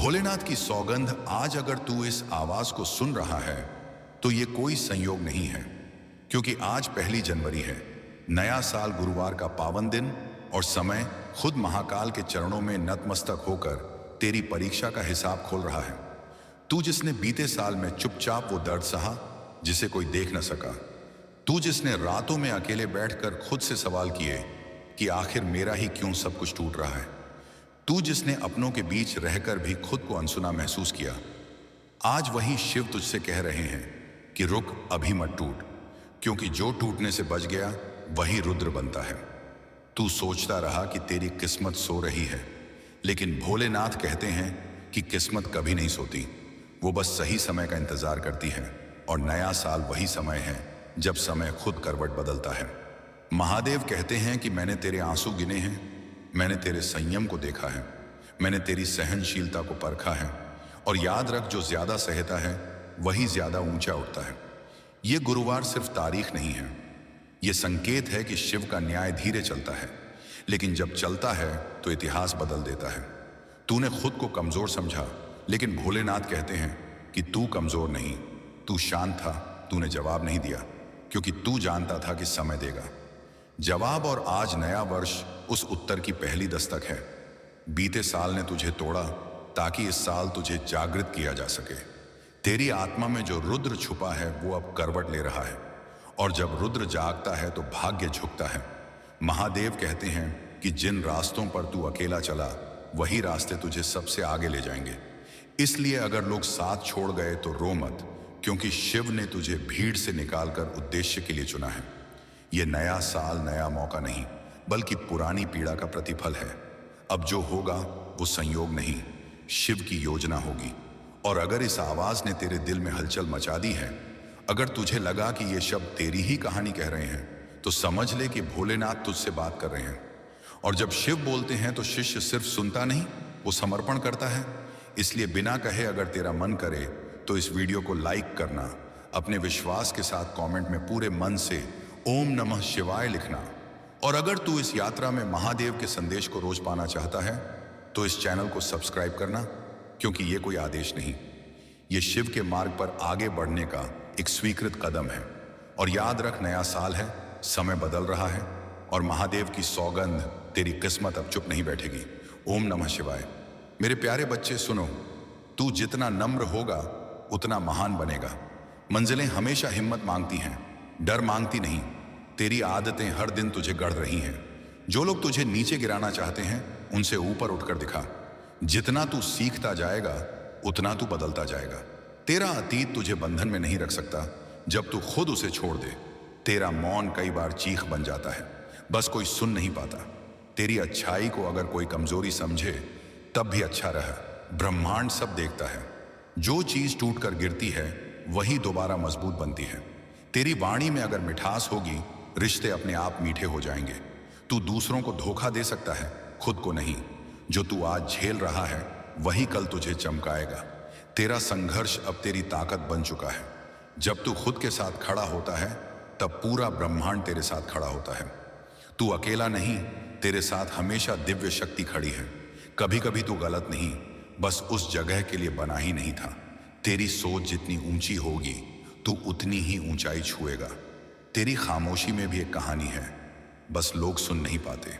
भोलेनाथ की सौगंध, आज अगर तू इस आवाज को सुन रहा है तो ये कोई संयोग नहीं है, क्योंकि आज 1 जनवरी है, नया साल, गुरुवार का पावन दिन, और समय खुद महाकाल के चरणों में नतमस्तक होकर तेरी परीक्षा का हिसाब खोल रहा है। तू जिसने बीते साल में चुपचाप वो दर्द सहा जिसे कोई देख न सका, तू जिसने रातों में अकेले बैठकर खुद से सवाल किए कि आखिर मेरा ही क्यों सब कुछ टूट रहा है, तू जिसने अपनों के बीच रहकर भी खुद को अनसुना महसूस किया, आज वही शिव तुझसे कह रहे हैं कि रुक, अभी मत टूट, क्योंकि जो टूटने से बच गया वही रुद्र बनता है। तू सोचता रहा कि तेरी किस्मत सो रही है, लेकिन भोलेनाथ कहते हैं कि किस्मत कभी नहीं सोती, वो बस सही समय का इंतजार करती है, और नया साल वही समय है जब समय खुद करवट बदलता है। महादेव कहते हैं कि मैंने तेरे आंसू गिने हैं, मैंने तेरे संयम को देखा है, मैंने तेरी सहनशीलता को परखा है, और याद रख, जो ज्यादा सहता है वही ज्यादा ऊंचा उठता है। ये गुरुवार सिर्फ तारीख नहीं है, ये संकेत है कि शिव का न्याय धीरे चलता है, लेकिन जब चलता है तो इतिहास बदल देता है। तूने खुद को कमजोर समझा, लेकिन भोलेनाथ कहते हैं कि तू कमजोर नहीं, तू शांत था, तूने जवाब नहीं दिया, क्योंकि तू जानता था कि समय देगा जवाब। और आज नया वर्ष उस उत्तर की पहली दस्तक है। बीते साल ने तुझे तोड़ा ताकि इस साल तुझे जागृत किया जा सके। तेरी आत्मा में जो रुद्र छुपा है वो अब करवट ले रहा है, और जब रुद्र जागता है तो भाग्य झुकता है। महादेव कहते हैं कि जिन रास्तों पर तू अकेला चला वही रास्ते तुझे सबसे आगे ले जाएंगे। इसलिए अगर लोग साथ छोड़ गए तो रो मत, क्योंकि शिव ने तुझे भीड़ से निकालकर उद्देश्य के लिए चुना है। ये नया साल नया मौका नहीं, बल्कि पुरानी पीड़ा का प्रतिफल है। अब जो होगा वो संयोग नहीं, शिव की योजना होगी। और अगर इस आवाज ने तेरे दिल में हलचल मचा दी है, अगर तुझे लगा कि ये शब्द तेरी ही कहानी कह रहे हैं, तो समझ ले कि भोलेनाथ तुझसे बात कर रहे हैं। और जब शिव बोलते हैं तो शिष्य सिर्फ सुनता नहीं, वो समर्पण करता है। इसलिए बिना कहे अगर तेरा मन करे तो इस वीडियो को लाइक करना, अपने विश्वास के साथ कमेंट में पूरे मन से ओम नमः शिवाय लिखना। और अगर तू इस यात्रा में महादेव के संदेश को रोज पाना चाहता है तो इस चैनल को सब्सक्राइब करना, क्योंकि ये कोई आदेश नहीं, ये शिव के मार्ग पर आगे बढ़ने का एक स्वीकृत कदम है। और याद रख, नया साल है, समय बदल रहा है, और महादेव की सौगंध, तेरी किस्मत अब चुप नहीं बैठेगी। ओम नमः शिवाय। मेरे प्यारे बच्चे सुनो, तू जितना नम्र होगा उतना महान बनेगा। मंजिलें हमेशा हिम्मत मांगती हैं, डर मांगती नहीं। तेरी आदतें हर दिन तुझे गढ़ रही हैं। जो लोग तुझे नीचे गिराना चाहते हैं उनसे ऊपर उठकर दिखा। जितना तू सीखता जाएगा उतना तू बदलता जाएगा। तेरा अतीत तुझे बंधन में नहीं रख सकता जब तू खुद उसे छोड़ दे। तेरा मौन कई बार चीख बन जाता है, बस कोई सुन नहीं पाता। तेरी अच्छाई को अगर कोई कमजोरी समझे तब भी अच्छा रहा, ब्रह्मांड सब देखता है। जो चीज टूट कर गिरती है वही दोबारा मजबूत बनती है। तेरी वाणी में अगर मिठास होगी, रिश्ते अपने आप मीठे हो जाएंगे। तू दूसरों को धोखा दे सकता है, खुद को नहीं। जो तू आज झेल रहा है वही कल तुझे चमकाएगा। तेरा संघर्ष अब तेरी ताकत बन चुका है। जब तू खुद के साथ खड़ा होता है तब पूरा ब्रह्मांड तेरे साथ खड़ा होता है। तू अकेला नहीं, तेरे साथ हमेशा दिव्य शक्ति खड़ी है। कभी कभी तू गलत नहीं, बस उस जगह के लिए बना ही नहीं था। तेरी सोच जितनी ऊंची होगी तू उतनी ही ऊंचाई छुएगा। तेरी खामोशी में भी एक कहानी है, बस लोग सुन नहीं पाते।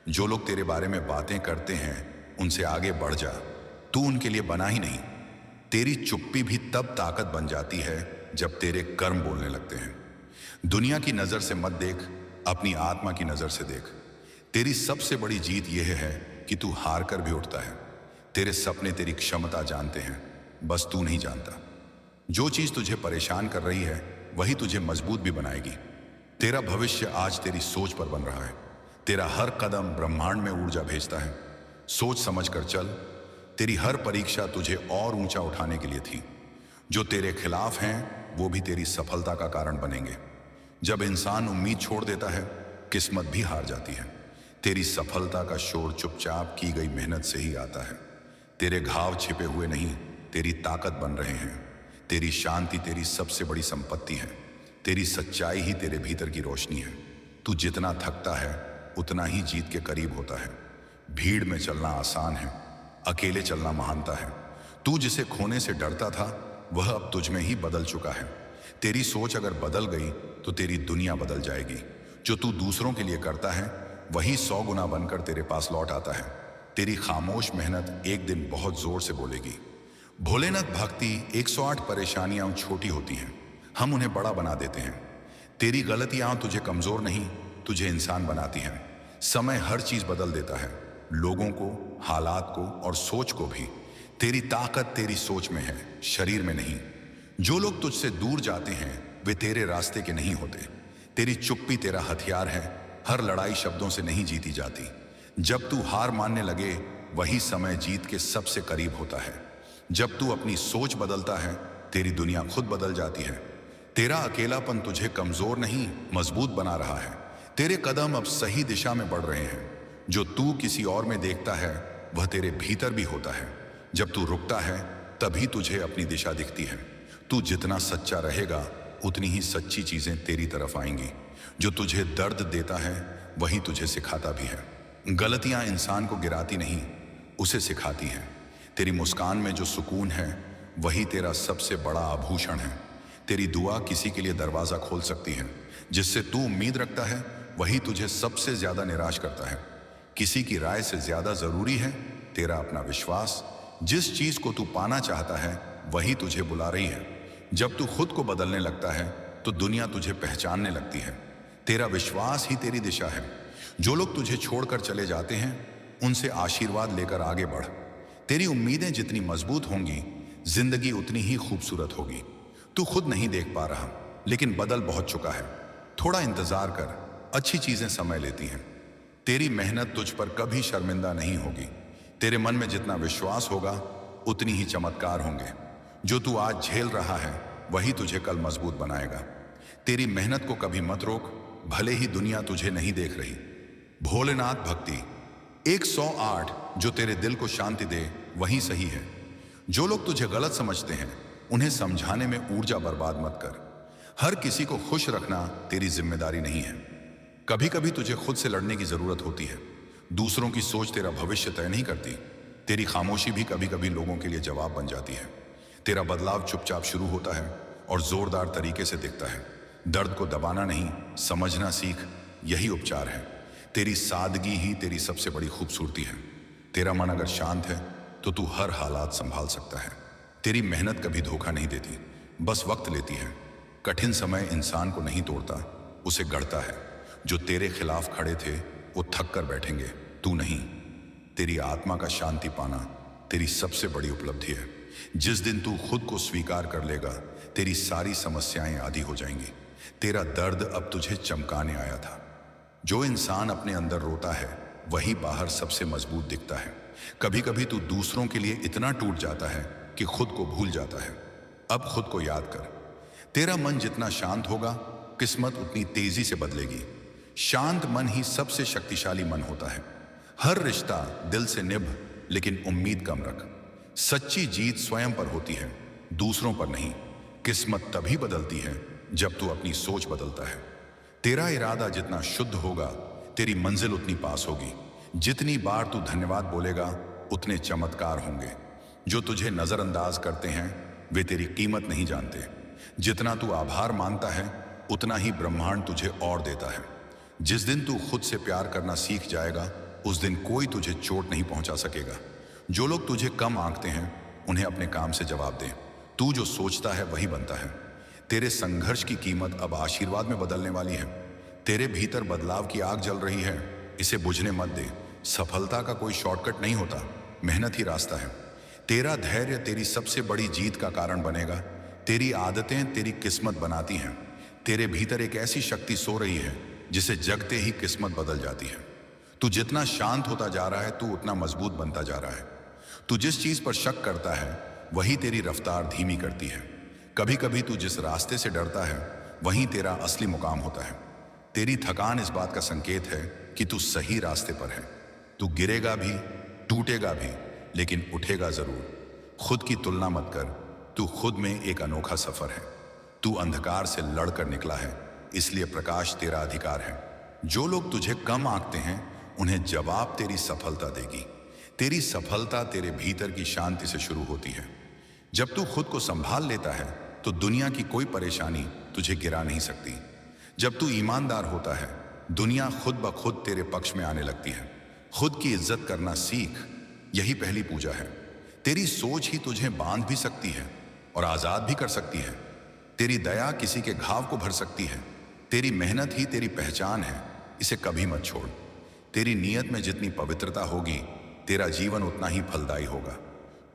जो लोग तेरे बारे में बातें करते हैं उनसे आगे बढ़ जा, तू उनके लिए बना ही नहीं। तेरी चुप्पी भी तब ताकत बन जाती है जब तेरे कर्म बोलने लगते हैं। दुनिया की नजर से मत देख, अपनी आत्मा की नजर से देख। तेरी सबसे बड़ी जीत यह है कि तू हार कर भी उठता है। तेरे सपने तेरी क्षमता जानते हैं, बस तू नहीं जानता। जो चीज तुझे परेशान कर रही है वही तुझे मजबूत भी बनाएगी। तेरा भविष्य आज तेरी सोच पर बन रहा है। तेरा हर कदम ब्रह्मांड में ऊर्जा भेजता है। सोच समझ कर चल। तेरी हर परीक्षा तुझे और ऊंचा उठाने के लिए थी। जो तेरे खिलाफ हैं वो भी तेरी सफलता का कारण बनेंगे। जब इंसान उम्मीद छोड़ देता है, किस्मत भी हार जाती है। तेरी सफलता का शोर चुपचाप की गई मेहनत से ही आता है। तेरे घाव छिपे हुए नहीं, तेरी ताकत बन रहे हैं। तेरी शांति तेरी सबसे बड़ी संपत्ति है। तेरी सच्चाई ही तेरे भीतर की रोशनी है। तू जितना थकता है उतना ही जीत के करीब होता है। भीड़ में चलना आसान है, अकेले चलना महानता है। तू जिसे खोने से डरता था वह अब तुझ में ही बदल चुका है। तेरी सोच अगर बदल गई तो तेरी दुनिया बदल जाएगी। जो तू दूसरों के लिए करता है वही 100 गुना बनकर तेरे पास लौट आता है। तेरी खामोश मेहनत एक दिन बहुत जोर से बोलेगी। भोलेनाथ भक्ति 108 परेशानियां छोटी होती हैं, हम उन्हें बड़ा बना देते हैं। तेरी गलतियां तुझे कमजोर नहीं, तुझे इंसान बनाती हैं। समय हर चीज बदल देता है, लोगों को, हालात को और सोच को भी। तेरी ताकत तेरी सोच में है, शरीर में नहीं। जो लोग तुझसे दूर जाते हैं वे तेरे रास्ते के नहीं होते। तेरी चुप्पी तेरा हथियार है, हर लड़ाई शब्दों से नहीं जीती जाती। जब तू हार मानने लगे वही समय जीत के सबसे करीब होता है। जब तू अपनी सोच बदलता है तेरी दुनिया खुद बदल जाती है। तेरा अकेलापन तुझे कमजोर नहीं मजबूत बना रहा है। तेरे कदम अब सही दिशा में बढ़ रहे हैं। जो तू किसी और में देखता है वह तेरे भीतर भी होता है। जब तू रुकता है तभी तुझे अपनी दिशा दिखती है। तू जितना सच्चा रहेगा उतनी ही सच्ची चीजें तेरी तरफ आएंगी। जो तुझे दर्द देता है वही तुझे सिखाता भी है। गलतियां इंसान को गिराती नहीं, उसे सिखाती हैं। तेरी मुस्कान में जो सुकून है वही तेरा सबसे बड़ा आभूषण है। तेरी दुआ किसी के लिए दरवाजा खोल सकती है। जिससे तू उम्मीद रखता है वही तुझे सबसे ज्यादा निराश करता है। किसी की राय से ज्यादा जरूरी है तेरा अपना विश्वास। जिस चीज को तू पाना चाहता है वही तुझे बुला रही है। जब तू खुद को बदलने लगता है तो दुनिया तुझे पहचानने लगती है। तेरा विश्वास ही तेरी दिशा है। जो लोग तुझे छोड़कर चले जाते हैं उनसे आशीर्वाद लेकर आगे बढ़। तेरी उम्मीदें जितनी मजबूत होंगी जिंदगी उतनी ही खूबसूरत होगी। तू खुद नहीं देख पा रहा लेकिन बदल बहुत चुका है। थोड़ा इंतजार कर, अच्छी चीजें समय लेती हैं। तेरी मेहनत तुझ पर कभी शर्मिंदा नहीं होगी। तेरे मन में जितना विश्वास होगा उतनी ही चमत्कार होंगे। जो तू आज झेल रहा है वही तुझे कल मजबूत बनाएगा। तेरी मेहनत को कभी मत रोक, भले ही दुनिया तुझे नहीं देख रही। भोलेनाथ भक्ति 108 जो तेरे दिल को शांति दे वही सही है। जो लोग तुझे गलत समझते हैं उन्हें समझाने में ऊर्जा बर्बाद मत कर। हर किसी को खुश रखना तेरी जिम्मेदारी नहीं है। कभी कभी तुझे खुद से लड़ने की जरूरत होती है। दूसरों की सोच तेरा भविष्य तय नहीं करती। तेरी खामोशी भी कभी कभी लोगों के लिए जवाब बन जाती है। तेरा बदलाव चुपचाप शुरू होता है और जोरदार तरीके से दिखता है। दर्द को दबाना नहीं, समझना सीख, यही उपचार है। तेरी सादगी ही तेरी सबसे बड़ी खूबसूरती है। तेरा मन अगर शांत है तो तू हर हालात संभाल सकता है। तेरी मेहनत कभी धोखा नहीं देती, बस वक्त लेती है। कठिन समय इंसान को नहीं तोड़ता, उसे गढ़ता है। जो तेरे खिलाफ खड़े थे वो थक कर बैठेंगे, तू नहीं। तेरी आत्मा का शांति पाना तेरी सबसे बड़ी उपलब्धि है। जिस दिन तू खुद को स्वीकार कर लेगा तेरी सारी समस्याएं आधी हो जाएंगी। तेरा दर्द अब तुझे चमकाने आया था। जो इंसान अपने अंदर रोता है वही बाहर सबसे मजबूत दिखता है। कभी कभी तू दूसरों के लिए इतना टूट जाता है कि खुद को भूल जाता है। अब खुद को याद कर, तेरा मन जितना शांत होगा किस्मत उतनी तेजी से बदलेगी। शांत मन ही सबसे शक्तिशाली मन होता है। हर रिश्ता दिल से निभ, लेकिन उम्मीद कम रख। सच्ची जीत स्वयं पर होती है, दूसरों पर नहीं। किस्मत तभी बदलती है जब तू अपनी सोच बदलता है। तेरा इरादा जितना शुद्ध होगा तेरी मंजिल उतनी पास होगी। जितनी बार तू धन्यवाद बोलेगा उतने चमत्कार होंगे। जो तुझे नजरअंदाज करते हैं वे तेरी कीमत नहीं जानते। जितना तू आभार मानता है उतना ही ब्रह्मांड तुझे और देता है। जिस दिन तू खुद से प्यार करना सीख जाएगा उस दिन कोई तुझे चोट नहीं पहुंचा सकेगा। जो लोग तुझे कम आंकते हैं उन्हें अपने काम से जवाब दे। तू जो सोचता है वही बनता है। तेरे संघर्ष की कीमत अब आशीर्वाद में बदलने वाली है। तेरे भीतर बदलाव की आग जल रही है, इसे बुझने मत दे। सफलता का कोई शॉर्टकट नहीं होता, मेहनत ही रास्ता है। तेरा धैर्य तेरी सबसे बड़ी जीत का कारण बनेगा। तेरी आदतें तेरी किस्मत बनाती हैं। तेरे भीतर एक ऐसी शक्ति सो रही है जिसे जगते ही किस्मत बदल जाती है। तू जितना शांत होता जा रहा है तू उतना मजबूत बनता जा रहा है। तू जिस चीज पर शक करता है वही तेरी रफ्तार धीमी करती है। कभी कभी तू जिस रास्ते से डरता है वहीं तेरा असली मुकाम होता है। तेरी थकान इस बात का संकेत है कि तू सही रास्ते पर है। तू गिरेगा भी, टूटेगा भी, लेकिन उठेगा जरूर। खुद की तुलना मत कर, तू खुद में एक अनोखा सफर है। तू अंधकार से लड़कर निकला है, इसलिए प्रकाश तेरा अधिकार है। जो लोग तुझे कम आंकते हैं उन्हें जवाब तेरी सफलता देगी। तेरी सफलता तेरे भीतर की शांति से शुरू होती है। जब तू खुद को संभाल लेता है तो दुनिया की कोई परेशानी तुझे गिरा नहीं सकती। जब तू ईमानदार होता है दुनिया खुद ब खुद तेरे पक्ष में आने लगती है। खुद की इज्जत करना सीख, यही पहली पूजा है। तेरी सोच ही तुझे बांध भी सकती है और आजाद भी कर सकती है। तेरी दया किसी के घाव को भर सकती है। तेरी मेहनत ही तेरी पहचान है, इसे कभी मत छोड़। तेरी नीयत में जितनी पवित्रता होगी तेरा जीवन उतना ही फलदायी होगा।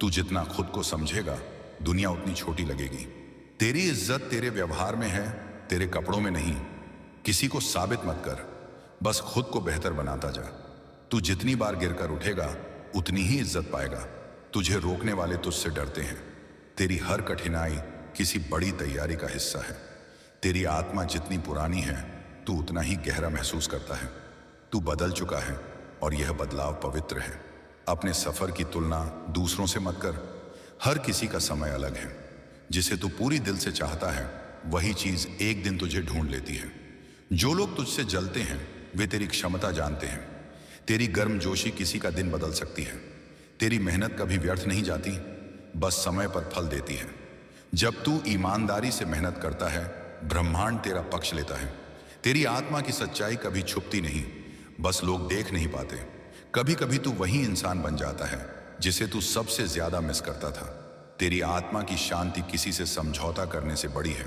तू जितना खुद को समझेगा दुनिया उतनी छोटी लगेगी। तेरी इज्जत तेरे व्यवहार में है, तेरे कपड़ों में नहीं। किसी को साबित मत कर, बस खुद को बेहतर बनाता जा। तू जितनी बार गिरकर उठेगा उतनी ही इज्जत पाएगा। तुझे रोकने वाले तुझसे डरते हैं। तेरी हर कठिनाई किसी बड़ी तैयारी का हिस्सा है। तेरी आत्मा जितनी पुरानी है तू उतना ही गहरा महसूस करता है। तू बदल चुका है और यह बदलाव पवित्र है। अपने सफर की तुलना दूसरों से मत कर। हर किसी का समय अलग है। जिसे तू पूरी दिल से चाहता है वही चीज एक दिन तुझे ढूंढ लेती है। जो लोग तुझसे जलते हैं वे तेरी क्षमता जानते हैं। तेरी गर्मजोशी किसी का दिन बदल सकती है। तेरी मेहनत कभी व्यर्थ नहीं जाती, बस समय पर फल देती है। जब तू ईमानदारी से मेहनत करता है ब्रह्मांड तेरा पक्ष लेता है। तेरी आत्मा की सच्चाई कभी छुपती नहीं, बस लोग देख नहीं पाते। कभी कभी तू वही इंसान बन जाता है जिसे तू सबसे ज्यादा मिस करता था। तेरी आत्मा की शांति किसी से समझौता करने से बड़ी है।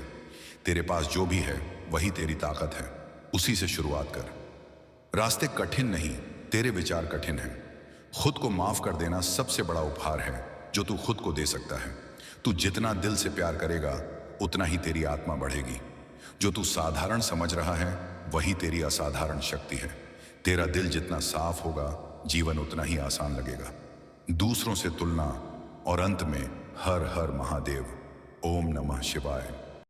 तेरे पास जो भी है वही तेरी ताकत है, उसी से शुरुआत कर। रास्ते कठिन नहीं, तेरे विचार कठिन हैं। खुद को माफ कर देना सबसे बड़ा उपहार है जो तू खुद को दे सकता है। तू जितना दिल से प्यार करेगा उतना ही तेरी आत्मा बढ़ेगी। जो तू साधारण समझ रहा है वही तेरी असाधारण शक्ति है। तेरा दिल जितना साफ होगा जीवन उतना ही आसान लगेगा। दूसरों से तुलना और अंत में हर हर महादेव। ओम नमः शिवाय।